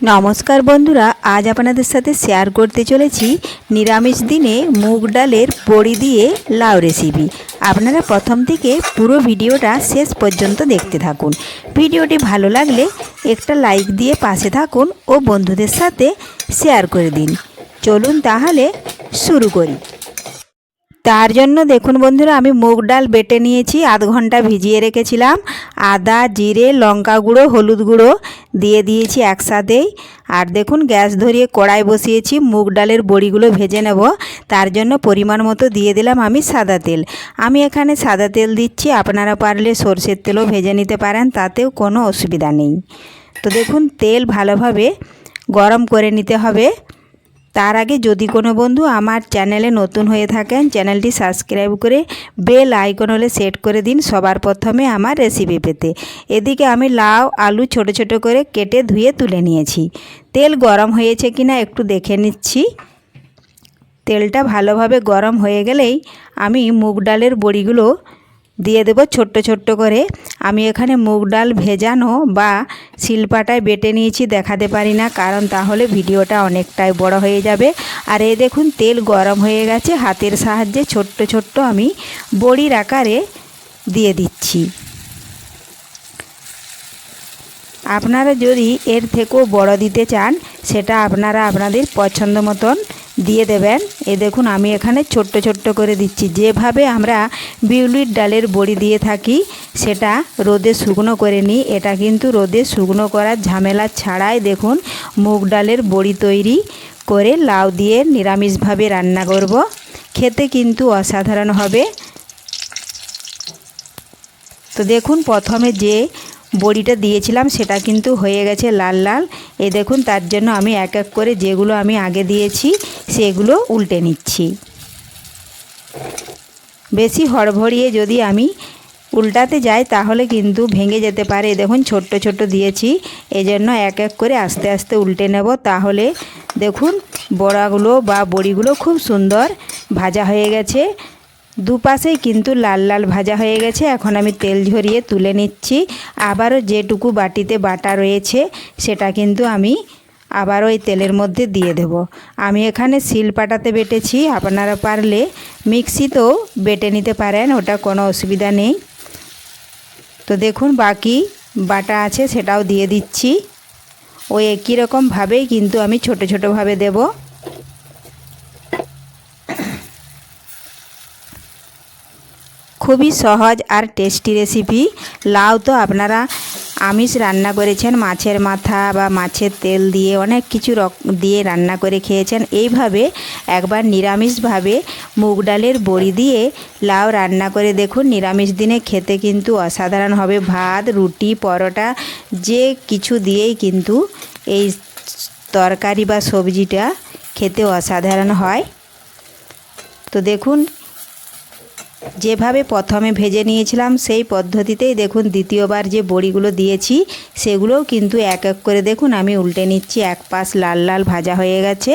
নমস্কার বন্ধুরা, আজ আপনাদের সাথে শেয়ার করতে চলেছি নিরামিষ দিনে মুগ ডালের বড়ি দিয়ে লাউ রেসিপি। আপনারা প্রথম থেকে পুরো ভিডিওটা শেষ পর্যন্ত দেখতে থাকুন। ভিডিওটি ভালো লাগলে একটা লাইক দিয়ে পাশে থাকুন ও বন্ধুদের সাথে শেয়ার করে দিন। চলুন তাহলে শুরু করি। তার জন্য দেখুন বন্ধুরা, আমি মুগ ডাল বেটে নিয়েছি, আধ ঘন্টা ভিজিয়ে রেখেছিলাম। আদা, জিরে, লঙ্কা গুঁড়ো, হলুদ গুঁড়ো দিয়ে দিয়েছি একসাথেই। আর দেখুন গ্যাস ধরিয়ে কড়াই বসিয়েছি, মুগ ডালের বড়িগুলো ভেজে নেব। তার জন্য পরিমাণ মতো দিয়ে দিলাম আমি সাদা তেল। আমি এখানে সাদা তেল দিচ্ছি, আপনারা পারলে সরষের তেলও ভেজে নিতে পারেন, তাতেও কোনো অসুবিধা নেই। তো দেখুন তেল ভালোভাবে গরম করে নিতে হবে। তার আগে যদি কোনো বন্ধু আমার চ্যানেলে নতুন হয়ে থাকেন, চ্যানেলটি সাবস্ক্রাইব করে বেল আইকন হলে সেট করে দিন সবার প্রথমে আমার রেসিপি পেতে। এদিকে আমি লাউ আলু ছোট ছোট করে কেটে ধুয়ে তুলে নিয়েছি। তেল গরম হয়েছে কিনা একটু দেখে নিচ্ছি। তেলটা ভালোভাবে গরম হয়ে গেলেই আমি মুগ ডালের বড়িগুলো দিয়ে দেব ছোট্ট ছোট্ট করে। আমি এখানে মুগ ডাল ভেজানো বা শিলপাটায় বেটে নিয়েছি, দেখাতে পারি না কারণ তাহলে ভিডিওটা অনেকটাই বড় হয়ে যাবে। আর এই দেখুন তেল গরম হয়ে গেছে, হাতের সাহায্যে ছোট্ট ছোট্ট আমি বড়ির আকারে দিয়ে দিচ্ছি। আপনারা যদি এর থেকেও বড় দিতে চান সেটা আপনারা আপনাদের পছন্দ মতন দিয়ে দেবেন। এ দেখুন আমি এখানে ছোট্ট ছোট্ট করে দিচ্ছি। যেভাবে আমরা বিউলির ডালের বড়ি দিয়ে থাকি সেটা রোদে শুকনো করে নিই, এটা কিন্তু রোদে শুকনো করার ঝামেলা ছাড়াই দেখুন মুগ ডালের বড়ি তৈরি করে লাউ দিয়ে নিরামিষভাবে রান্না করব। খেতে কিন্তু অসাধারণ হবে। তো দেখুন প্রথমে যে বড়িটা দিয়েছিলাম সেটা কিন্তু হয়ে গেছে লাল লাল। এই দেখুন তার জন্য আমি এক এক করে যেগুলো আমি আগে দিয়েছি সেগুলো উল্টে নিচ্ছি। বেশি হড়বড়িয়ে যদি আমি উল্টাতে যাই তাহলে কিন্তু ভেঙে যেতে পারে। দেখুন ছোট্ট ছোট্ট দিয়েছি, এজন্য এক এক করে আস্তে আস্তে উল্টে নেব। তাহলে দেখুন বড়াগুলো বা বড়িগুলো খুব সুন্দর ভাজা হয়ে গেছে, দুপাশেই কিন্তু লাল লাল ভাজা হয়ে গেছে। এখন আমি তেল ঝরিয়ে তুলে নিচ্ছি। আবারও যেটুকু বাটিতে বাটা রয়েছে সেটা কিন্তু আমি আবারও ওই তেলের মধ্যে দিয়ে দেব। আমি এখানে শিলপাটাতে বেটেছি, আপনারা পারলে মিক্সিতেও বেটে নিতে পারেন, ওটা কোনো অসুবিধা নেই। তো দেখুন বাকি বাটা আছে সেটাও দিয়ে দিচ্ছি। ওই একই রকমভাবেই কিন্তু আমি ছোট ছোটোভাবে দেব। খুবই সহজ আর টেস্টি রেসিপি। লাউ তো আপনারা আমিষ রান্না করেছেন, মাছের মাথা বা মাছের তেল দিয়ে অনেক কিছু দিয়ে রান্না করে খেয়েছেন। এইভাবে একবার নিরামিষভাবে মুগ ডালের বড়ি দিয়ে লাউ রান্না করে দেখুন, নিরামিষ দিনে খেতে কিন্তু অসাধারণ হবে। ভাত, রুটি, পরোটা যে কিছু দিয়েই কিন্তু এই তরকারি বা সবজিটা খেতে অসাধারণ হয়। তো দেখুন যেভাবে প্রথমে ভেজে নিয়েছিলাম সেই পদ্ধতিতেই দেখুন দ্বিতীয়বার যে বড়িগুলো দিয়েছি সেগুলোও কিন্তু এক এক করে দেখুন আমি উল্টে নিচ্ছি। এক পাশ লাল লাল ভাজা হয়ে গেছে,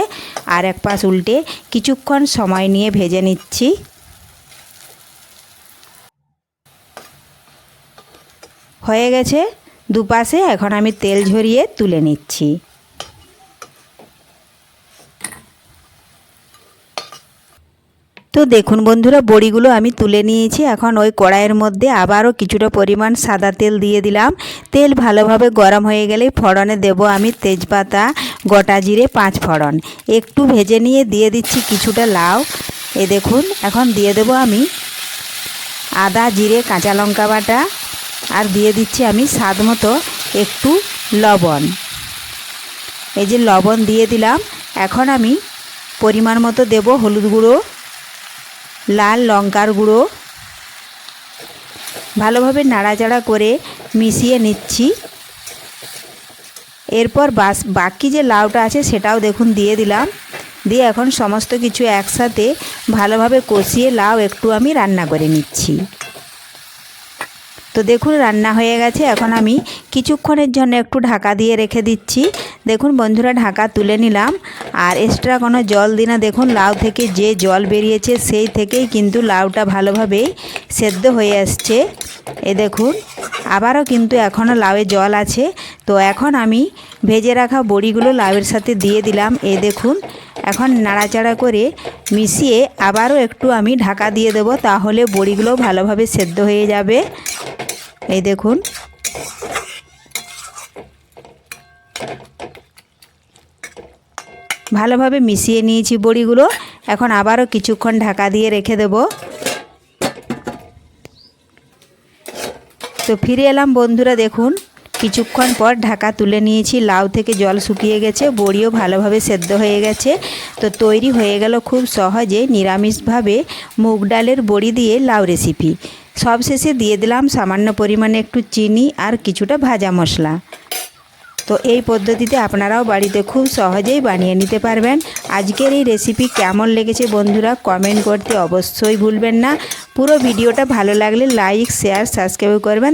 আর এক পাশ উল্টে কিছুক্ষণ সময় নিয়ে ভেজে নিচ্ছি। হয়ে গেছে দুপাশে, এখন আমি তেল ঝরিয়ে তুলে নিচ্ছি। তো দেখুন বন্ধুরা বড়িগুলো আমি তুলে নিয়েছি। এখন ওই কড়াইয়ের মধ্যে আবারও কিছুটা পরিমাণ সাদা তেল দিয়ে দিলাম। তেল ভালোভাবে গরম হয়ে গেলেই ফোড়নে দেব আমি তেজপাতা, গোটা জিরে, 5 ফোড়ন। একটু ভেজে নিয়ে দিয়ে দিচ্ছি কিছুটা লাউ। এ দেখুন এখন দিয়ে দেব আমি আদা, জিরে, কাঁচা লঙ্কা বাটা, আর দিয়ে দিচ্ছি আমি স্বাদ মতো একটু লবণ। এই যে লবণ দিয়ে দিলাম। এখন আমি পরিমাণ মতো দেব হলুদ গুঁড়ো, লাল লঙ্কার গুঁড়ো। ভালোভাবে নাড়াচাড়া করে মিশিয়ে নিচ্ছি। এরপর বাকি যে লাউটা আছে সেটাও দেখুন দিয়ে দিলাম। দিয়ে এখন সমস্ত কিছু একসাথে ভালোভাবে কষিয়ে লাউ একটু আমি রান্না করে নিচ্ছি। তো দেখুন রান্না হয়ে গেছে। এখন আমি কিছুক্ষণের জন্য একটু ঢাকা দিয়ে রেখে দিচ্ছি। দেখুন বন্ধুরা ঢাকা তুলে নিলাম, আর এক্সট্রা কোনো জল দিই না। দেখুন লাউ থেকে যে জল বেরিয়েছে সেই থেকেই কিন্তু লাউটা ভালোভাবেই সেদ্ধ হয়ে আসছে। এ দেখুন আবারও কিন্তু এখনও লাউয়ে জল আছে। তো এখন আমি ভেজে রাখা বড়িগুলো লাউয়ের সাথে দিয়ে দিলাম। এই দেখুন, এখন নাড়াচাড়া করে মিশিয়ে আবারও একটু আমি ঢাকা দিয়ে দেব, তাহলে বড়িগুলো ভালোভাবে সেদ্ধ হয়ে যাবে। এই দেখুন, ভালোভাবে মিশিয়ে নিয়েছি বড়িগুলো। এখন আবারও কিছুক্ষণ ঢাকা দিয়ে রেখে দেব। তো ফিরে এলাম বন্ধুরা, দেখুন কিছুক্ষণ পর ঢাকা তুলে নিয়েছি। লাউ থেকে জল শুকিয়ে গেছে, বড়িও ভালোভাবে সেদ্ধ হয়ে গেছে। তো তৈরি হয়ে গেল খুব সহজে নিরামিষভাবে মুগ ডালের বড়ি দিয়ে লাউ রেসিপি। সবশেষে দিয়ে দিলাম সামান্য পরিমাণে একটু চিনি আর কিছুটা ভাজা মশলা। তো এই পদ্ধতিতে আপনারাও বাড়িতে খুব সহজেই বানিয়ে নিতে পারবেন। আজকের এই রেসিপি কেমন লেগেছে বন্ধুরা কমেন্ট করতে অবশ্যই ভুলবেন না। পুরো ভিডিওটা ভালো লাগলে লাইক, শেয়ার, সাবস্ক্রাইব করবেন।